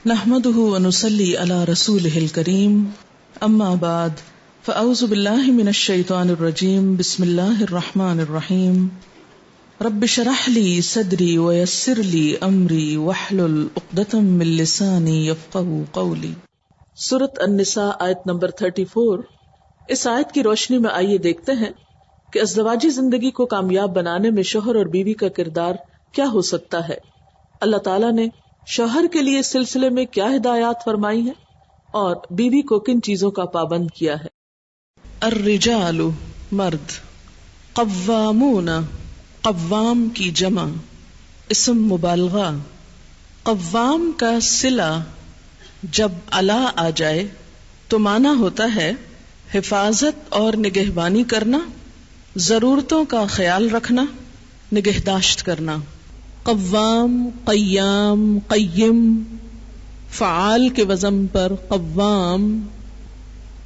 نحمده ونصلي على رسوله الكريم اما بعد فاعوذ بالله من الشيطان الرجيم بسم الله الرحمن الرحيم رب اشرح لي صدري ويسر لي امري واحلل عقدة من لساني يفقهوا قولي۔ سورۃ النساء آیت نمبر 34۔ اس آیت کی روشنی میں آئیے دیکھتے ہیں کہ ازدواجی زندگی کو کامیاب بنانے میں شوہر اور بیوی کا کردار کیا ہو سکتا ہے۔ اللہ تعالیٰ نے شوہر کے لیے اس سلسلے میں کیا ہدایات فرمائی ہیں اور بیوی کو کن چیزوں کا پابند کیا ہے۔ الرجال مرد، قوامون قوام کی جمع اسم مبالغہ، قوام کا صلہ جب علا آ جائے تو معنی ہوتا ہے حفاظت اور نگہبانی کرنا، ضرورتوں کا خیال رکھنا، نگہداشت کرنا۔ قوام، قیام، قیم، فعال کے وزن پر قوام،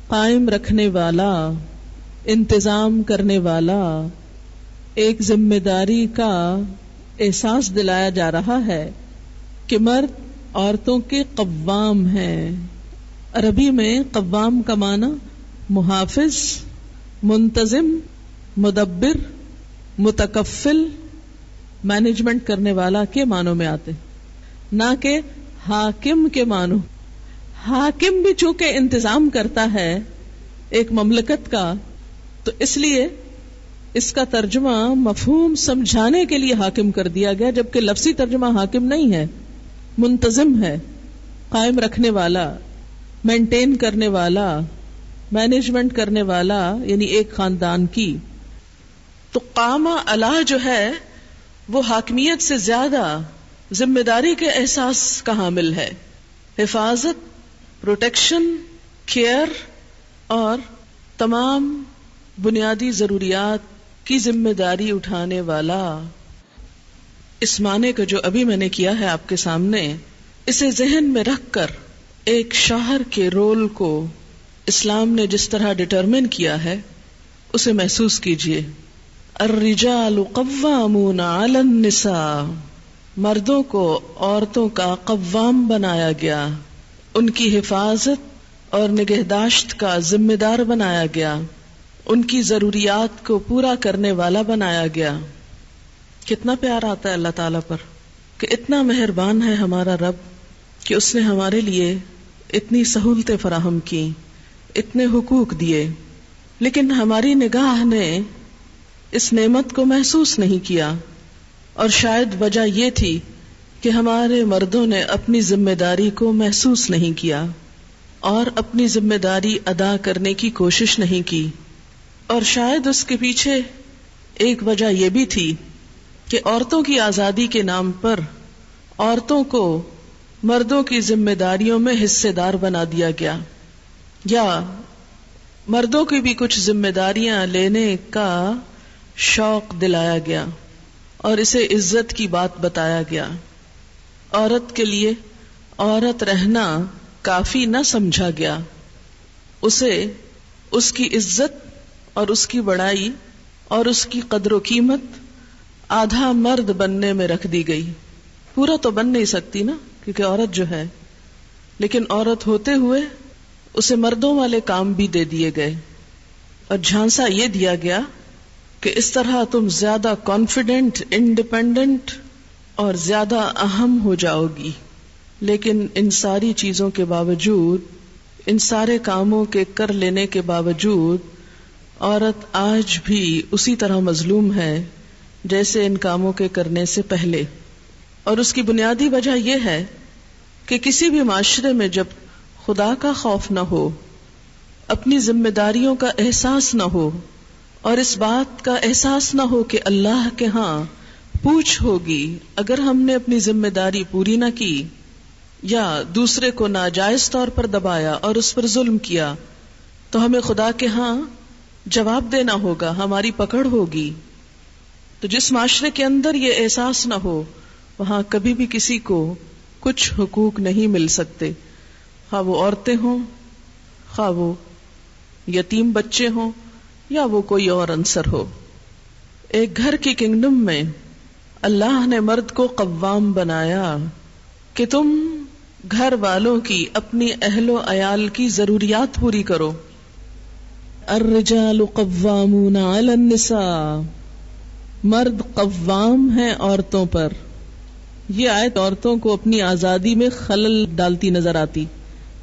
قائم رکھنے والا، انتظام کرنے والا۔ ایک ذمہ داری کا احساس دلایا جا رہا ہے کہ مرد عورتوں کے قوام ہیں۔ عربی میں قوام کا معنی محافظ، منتظم، مدبر، متکفل، مینجمنٹ کرنے والا کے معنوں میں آتے، نہ کہ حاکم کے معنوں۔ حاکم بھی چونکہ انتظام کرتا ہے ایک مملکت کا، تو اس لیے اس کا ترجمہ مفہوم سمجھانے کے لیے حاکم کر دیا گیا، جبکہ لفظی ترجمہ حاکم نہیں ہے، منتظم ہے، قائم رکھنے والا، مینٹین کرنے والا، مینجمنٹ کرنے والا، یعنی ایک خاندان کی۔ تو قامہ علا جو ہے وہ حاکمیت سے زیادہ ذمہ داری کے احساس کا حامل ہے، حفاظت، پروٹیکشن، کیئر اور تمام بنیادی ضروریات کی ذمہ داری اٹھانے والا۔ اس معنی کو جو ابھی میں نے کیا ہے آپ کے سامنے، اسے ذہن میں رکھ کر ایک شوہر کے رول کو اسلام نے جس طرح ڈٹرمن کیا ہے اسے محسوس کیجئے۔ الرجال قوامون علی النساء، مردوں کو عورتوں کا قوام بنایا گیا، ان کی حفاظت اور نگہداشت کا ذمہ دار بنایا گیا، ان کی ضروریات کو پورا کرنے والا بنایا گیا۔ کتنا پیار آتا ہے اللہ تعالیٰ پر کہ اتنا مہربان ہے ہمارا رب کہ اس نے ہمارے لیے اتنی سہولتیں فراہم کی، اتنے حقوق دیے، لیکن ہماری نگاہ نے اس نعمت کو محسوس نہیں کیا، اور شاید وجہ یہ تھی کہ ہمارے مردوں نے اپنی ذمہ داری کو محسوس نہیں کیا اور اپنی ذمہ داری ادا کرنے کی کوشش نہیں کی۔ اور شاید اس کے پیچھے ایک وجہ یہ بھی تھی کہ عورتوں کی آزادی کے نام پر عورتوں کو مردوں کی ذمہ داریوں میں حصے دار بنا دیا گیا، یا مردوں کی بھی کچھ ذمہ داریاں لینے کا شوق دلایا گیا اور اسے عزت کی بات بتایا گیا۔ عورت کے لیے عورت رہنا کافی نہ سمجھا گیا، اسے اس کی عزت اور اس کی بڑائی اور اس کی قدر و قیمت آدھا مرد بننے میں رکھ دی گئی۔ پورا تو بن نہیں سکتی نا، کیونکہ عورت جو ہے، لیکن عورت ہوتے ہوئے اسے مردوں والے کام بھی دے دیے گئے، اور جھانسا یہ دیا گیا کہ اس طرح تم زیادہ کانفیڈنٹ، انڈیپینڈنٹ اور زیادہ اہم ہو جاؤ گی۔ لیکن ان ساری چیزوں کے باوجود، ان سارے کاموں کے کر لینے کے باوجود، عورت آج بھی اسی طرح مظلوم ہے جیسے ان کاموں کے کرنے سے پہلے۔ اور اس کی بنیادی وجہ یہ ہے کہ کسی بھی معاشرے میں جب خدا کا خوف نہ ہو، اپنی ذمہ داریوں کا احساس نہ ہو، اور اس بات کا احساس نہ ہو کہ اللہ کے ہاں پوچھ ہوگی اگر ہم نے اپنی ذمہ داری پوری نہ کی یا دوسرے کو ناجائز طور پر دبایا اور اس پر ظلم کیا، تو ہمیں خدا کے ہاں جواب دینا ہوگا، ہماری پکڑ ہوگی۔ تو جس معاشرے کے اندر یہ احساس نہ ہو، وہاں کبھی بھی کسی کو کچھ حقوق نہیں مل سکتے، خواہ وہ عورتیں ہوں، خواہ وہ یتیم بچے ہوں، یا وہ کوئی اور عنصر ہو۔ ایک گھر کی کنگڈم میں اللہ نے مرد کو قوام بنایا کہ تم گھر والوں کی، اپنی اہل و عیال کی ضروریات پوری کرو. الرجال قوامون علی النساء، مرد قوام ہیں عورتوں پر. یہ آیت عورتوں کو اپنی آزادی میں خلل ڈالتی نظر آتی،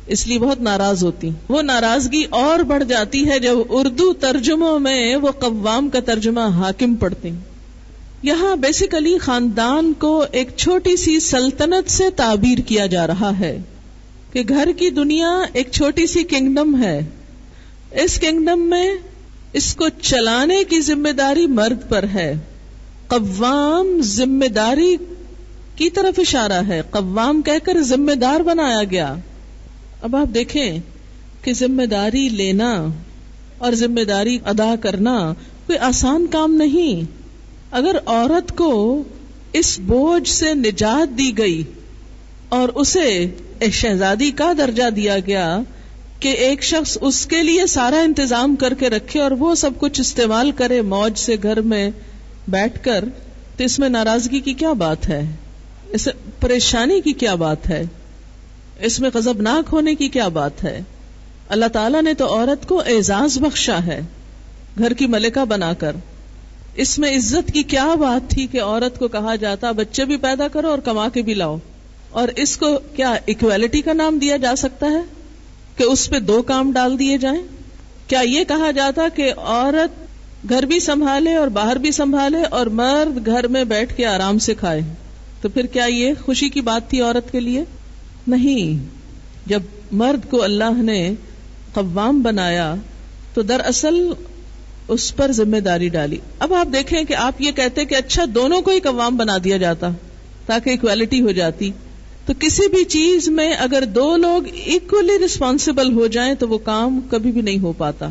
اس لیے بہت ناراض ہوتی. وہ ناراضگی اور بڑھ جاتی ہے جب اردو ترجموں میں وہ قوام کا ترجمہ حاکم پڑھتے ہیں. یہاں بیسیکلی خاندان کو ایک چھوٹی سی سلطنت سے تعبیر کیا جا رہا ہے کہ گھر کی دنیا ایک چھوٹی سی کنگڈم ہے. اس کنگڈم میں اس کو چلانے کی ذمہ داری مرد پر ہے. قوام ذمہ داری کی طرف اشارہ ہے، قوام کہہ کر ذمہ دار بنایا گیا. اب آپ دیکھیں کہ ذمہ داری لینا اور ذمہ داری ادا کرنا کوئی آسان کام نہیں. اگر عورت کو اس بوجھ سے نجات دی گئی اور اسے ایک شہزادی کا درجہ دیا گیا کہ ایک شخص اس کے لیے سارا انتظام کر کے رکھے اور وہ سب کچھ استعمال کرے موج سے گھر میں بیٹھ کر، تو اس میں ناراضگی کی کیا بات ہے؟ اس پریشانی کی کیا بات ہے؟ اس میں غضبناک ہونے کی کیا بات ہے؟ اللہ تعالیٰ نے تو عورت کو اعزاز بخشا ہے گھر کی ملکہ بنا کر. اس میں عزت کی کیا بات تھی کہ عورت کو کہا جاتا بچے بھی پیدا کرو اور کما کے بھی لاؤ؟ اور اس کو کیا ایکویلٹی کا نام دیا جا سکتا ہے کہ اس پہ دو کام ڈال دیے جائیں؟ کیا یہ کہا جاتا کہ عورت گھر بھی سنبھالے اور باہر بھی سنبھالے اور مرد گھر میں بیٹھ کے آرام سے کھائے؟ تو پھر کیا یہ خوشی کی بات تھی عورت کے لیے؟ نہیں. جب مرد کو اللہ نے قوام بنایا تو دراصل اس پر ذمہ داری ڈالی. اب آپ دیکھیں کہ آپ یہ کہتے کہ اچھا دونوں کو ہی قوام بنا دیا جاتا تاکہ ایکویلٹی ہو جاتی. تو کسی بھی چیز میں اگر دو لوگ ایکولی رسپانسبل ہو جائیں تو وہ کام کبھی بھی نہیں ہو پاتا.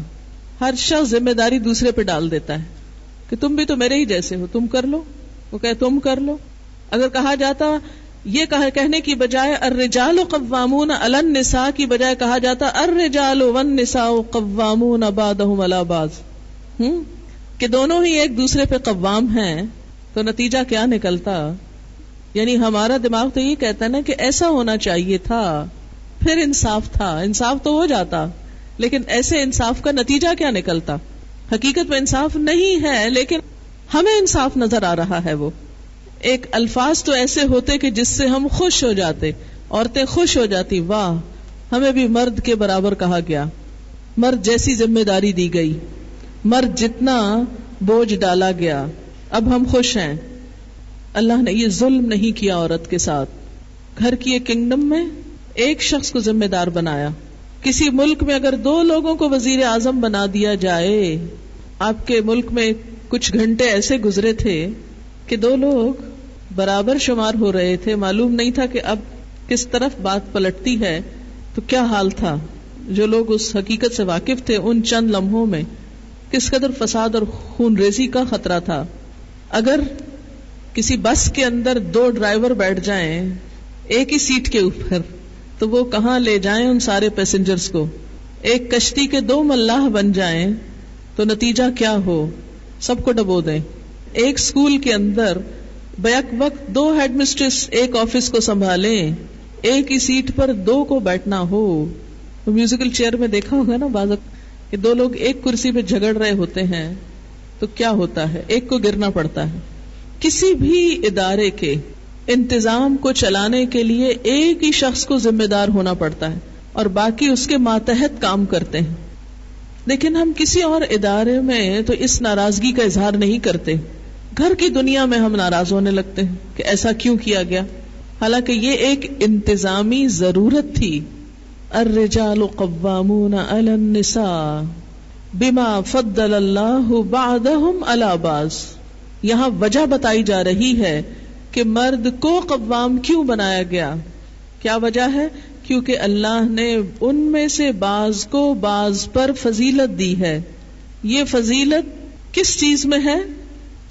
ہر شخص ذمہ داری دوسرے پہ ڈال دیتا ہے کہ تم بھی تو میرے ہی جیسے ہو، تم کر لو. وہ کہے تم کر لو. اگر کہا جاتا یہ کہنے کی بجائے الرجال قوامون علی النساء کی بجائے کہا جاتا الرجال والنساء قوامون بعضهم علی بعض، کہ دونوں ہی ایک دوسرے پہ قوام ہیں، تو نتیجہ کیا نکلتا؟ یعنی ہمارا دماغ تو یہ کہتا ہے نا کہ ایسا ہونا چاہیے تھا، پھر انصاف تھا، انصاف تو ہو جاتا، لیکن ایسے انصاف کا نتیجہ کیا نکلتا؟ حقیقت میں انصاف نہیں ہے، لیکن ہمیں انصاف نظر آ رہا ہے. وہ ایک الفاظ تو ایسے ہوتے کہ جس سے ہم خوش ہو جاتے، عورتیں خوش ہو جاتی، واہ ہمیں بھی مرد کے برابر کہا گیا، مرد جیسی ذمہ داری دی گئی، مرد جتنا بوجھ ڈالا گیا، اب ہم خوش ہیں. اللہ نے یہ ظلم نہیں کیا عورت کے ساتھ. گھر کی ایک کنگڈم میں ایک شخص کو ذمہ دار بنایا. کسی ملک میں اگر دو لوگوں کو وزیر اعظم بنا دیا جائے، آپ کے ملک میں کچھ گھنٹے ایسے گزرے تھے کہ دو لوگ برابر شمار ہو رہے تھے، معلوم نہیں تھا کہ اب کس طرف بات پلٹتی ہے. تو کیا حال تھا؟ جو لوگ اس حقیقت سے واقف تھے ان چند لمحوں میں کس قدر فساد اور خون ریزی کا خطرہ تھا. اگر کسی بس کے اندر دو ڈرائیور بیٹھ جائیں ایک ہی سیٹ کے اوپر تو وہ کہاں لے جائیں ان سارے پیسنجرز کو؟ ایک کشتی کے دو ملاح بن جائیں تو نتیجہ کیا ہو؟ سب کو ڈبو دیں. ایک اسکول کے اندر بیک وقت دو ہیڈ مسٹریس ایک آفس کو سنبھالیں، ایک ہی سیٹ پر دو کو بیٹھنا ہو. میوزیکل چیئر میں دیکھا ہوگا نا بعض کہ دو لوگ ایک کرسی پہ جھگڑ رہے ہوتے ہیں تو کیا ہوتا ہے؟ ایک کو گرنا پڑتا ہے. کسی بھی ادارے کے انتظام کو چلانے کے لیے ایک ہی شخص کو ذمہ دار ہونا پڑتا ہے اور باقی اس کے ماتحت کام کرتے ہیں. لیکن ہم کسی اور ادارے میں تو اس ناراضگی کا اظہار نہیں کرتے. گھر کی دنیا میں ہم ناراض ہونے لگتے ہیں کہ ایسا کیوں کیا گیا، حالانکہ یہ ایک انتظامی ضرورت تھی. الرجال قوامون علی النساء بما فضل اللہ بعضهم علی بعض. یہاں وجہ بتائی جا رہی ہے کہ مرد کو قوام کیوں بنایا گیا. کیا وجہ ہے؟ کیونکہ اللہ نے ان میں سے بعض کو بعض پر فضیلت دی ہے. یہ فضیلت کس چیز میں ہے؟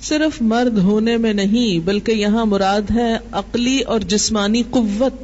صرف مرد ہونے میں نہیں، بلکہ یہاں مراد ہے عقلی اور جسمانی قوت.